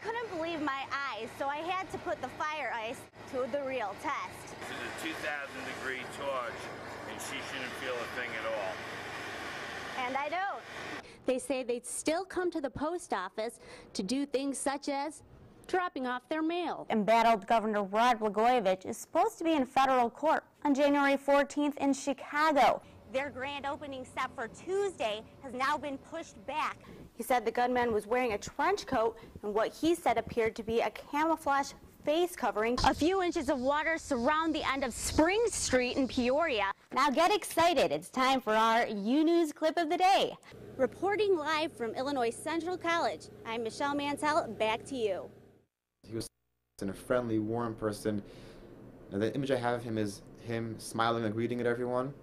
couldn't believe my eyes, so I had to put the fire ice to the real test. This is a 2,000-degree charge, and she shouldn't feel a thing at all. And I don't. They say they'd still come to the post office to do things such as dropping off their mail. Embattled Governor Rod Blagojevich is supposed to be in federal court on January 14th in Chicago. Their grand opening set for Tuesday has now been pushed back. He said the gunman was wearing a trench coat and what he said appeared to be a camouflage face covering. A few inches of water surround the end of Spring Street in Peoria. Now get excited. It's time for our U-News clip of the day. Reporting live from Illinois Central College, I'm Michelle Mantel. Back to you. He was a friendly, warm person. Now, the image I have of him is him smiling and greeting at everyone.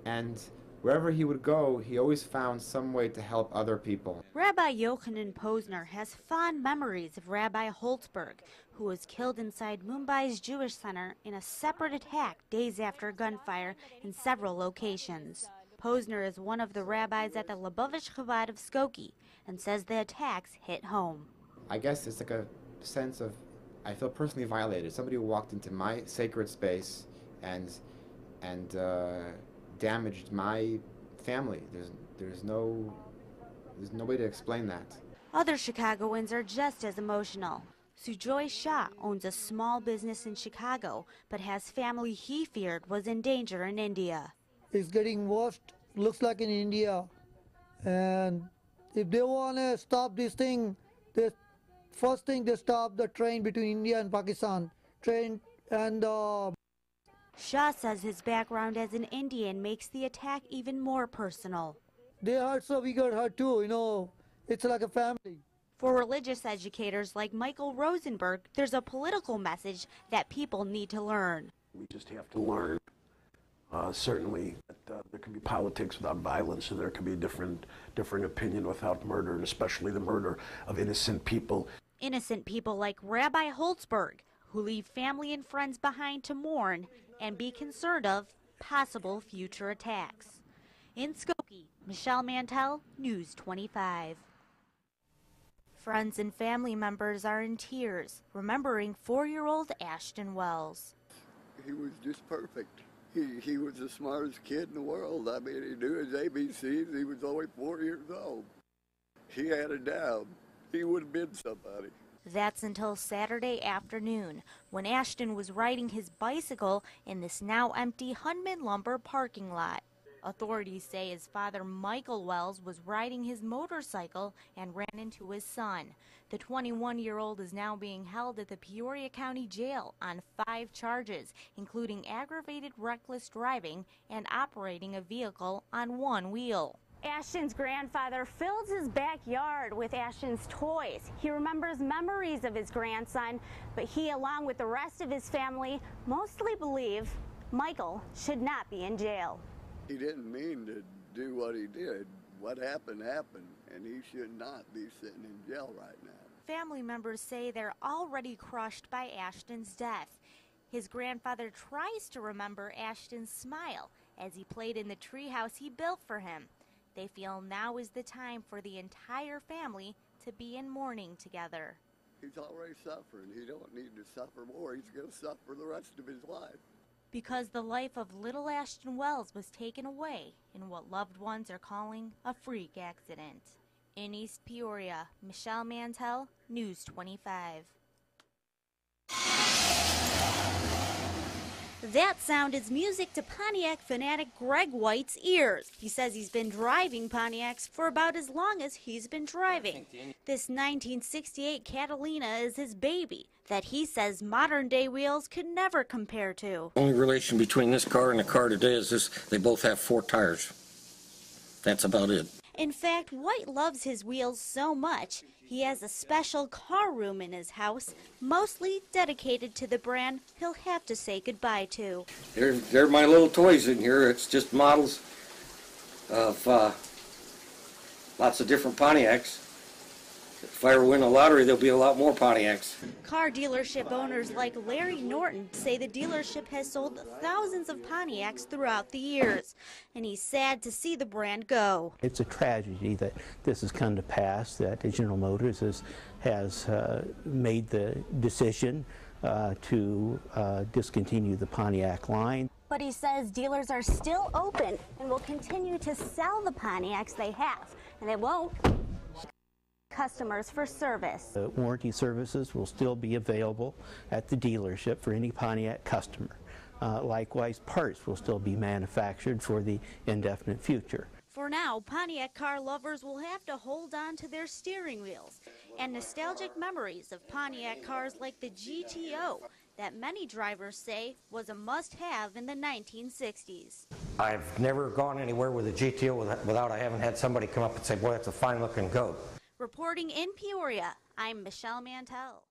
And wherever he would go, he always found some way to help other people. Rabbi Yochanan Posner has fond memories of Rabbi Holtzberg, who was killed inside Mumbai's Jewish Center in a separate attack days after gunfire in several locations. Posner is one of the rabbis at the Lubavitch Chabad of Skokie and says the attacks hit home. I guess it's like a sense of, I feel personally violated. Somebody walked into my sacred space and damaged my family. There's no way to explain that. Other Chicagoans are just as emotional. Sujoy Shah owns a small business in Chicago, but has family he feared was in danger in India. It's getting worse, looks like in India. And if they want to stop this thing, the first thing they stop the train between India and Pakistan. Shah says his background as an Indian makes the attack even more personal. They hurt, so we got hurt too, you know. It's like a family. For religious educators like Michael Rosenberg, there's a political message that people need to learn. We just have to learn, certainly, that there can be politics without violence, and there can be a different opinion without murder, and especially the murder of innocent people. Innocent people like Rabbi Holtzberg, who leave family and friends behind to mourn and be concerned of possible future attacks. In Skokie, Michelle Mantel, News 25. Friends and family members are in tears, remembering 4-year-old Ashton Wells. He was just perfect. He was the smartest kid in the world. I mean, he knew his ABCs. He was only 4 years old. He had it down. He would have been somebody. That's until Saturday afternoon, when Ashton was riding his bicycle in this now empty Hunman Lumber parking lot. Authorities say his father, Michael Wells, was riding his motorcycle and ran into his son. The 21-year-old is now being held at the Peoria County Jail on 5 charges, including aggravated reckless driving and operating a vehicle on one wheel. Ashton's grandfather fills his backyard with Ashton's toys. He remembers memories of his grandson, but he, along with the rest of his family, mostly believe Michael should not be in jail. He didn't mean to do what he did. What happened, happened, and he should not be sitting in jail right now. Family members say they're already crushed by Ashton's death. His grandfather tries to remember Ashton's smile as he played in the treehouse he built for him. They feel now is the time for the entire family to be in mourning together. He's already suffering. He don't need to suffer more. He's going to suffer the rest of his life. Because the life of little Ashton Wells was taken away in what loved ones are calling a freak accident. In East Peoria, Michelle Mantel, News 25. That sound is music to Pontiac fanatic Greg White's ears. He says he's been driving Pontiacs for about as long as he's been driving. This 1968 Catalina is his baby that he says modern-day wheels could never compare to. The only relation between this car and the car today is this: they both have 4 tires. That's about it. In fact, White loves his wheels so much, he has a special car room in his house, mostly dedicated to the brand he'll have to say goodbye to. They're my little toys in here. It's just models of lots of different Pontiacs. If I ever win a lottery, there'll be a lot more Pontiacs. Car dealership owners like Larry Norton say the dealership has sold thousands of Pontiacs throughout the years, and he's sad to see the brand go. It's a tragedy that this has come to pass, that General Motors has made the decision to discontinue the Pontiac line. But he says dealers are still open and will continue to sell the Pontiacs they have, and they won't customers for service. Warranty services will still be available at the dealership for any Pontiac customer. Likewise, parts will still be manufactured for the indefinite future. For now, Pontiac car lovers will have to hold on to their steering wheels and nostalgic memories of Pontiac cars like the GTO that many drivers say was a must-have in the 1960s. I've never gone anywhere with a GTO without I haven't had somebody come up and say, boy, that's a fine-looking goat. Reporting in Peoria, I'm Michelle Mantel.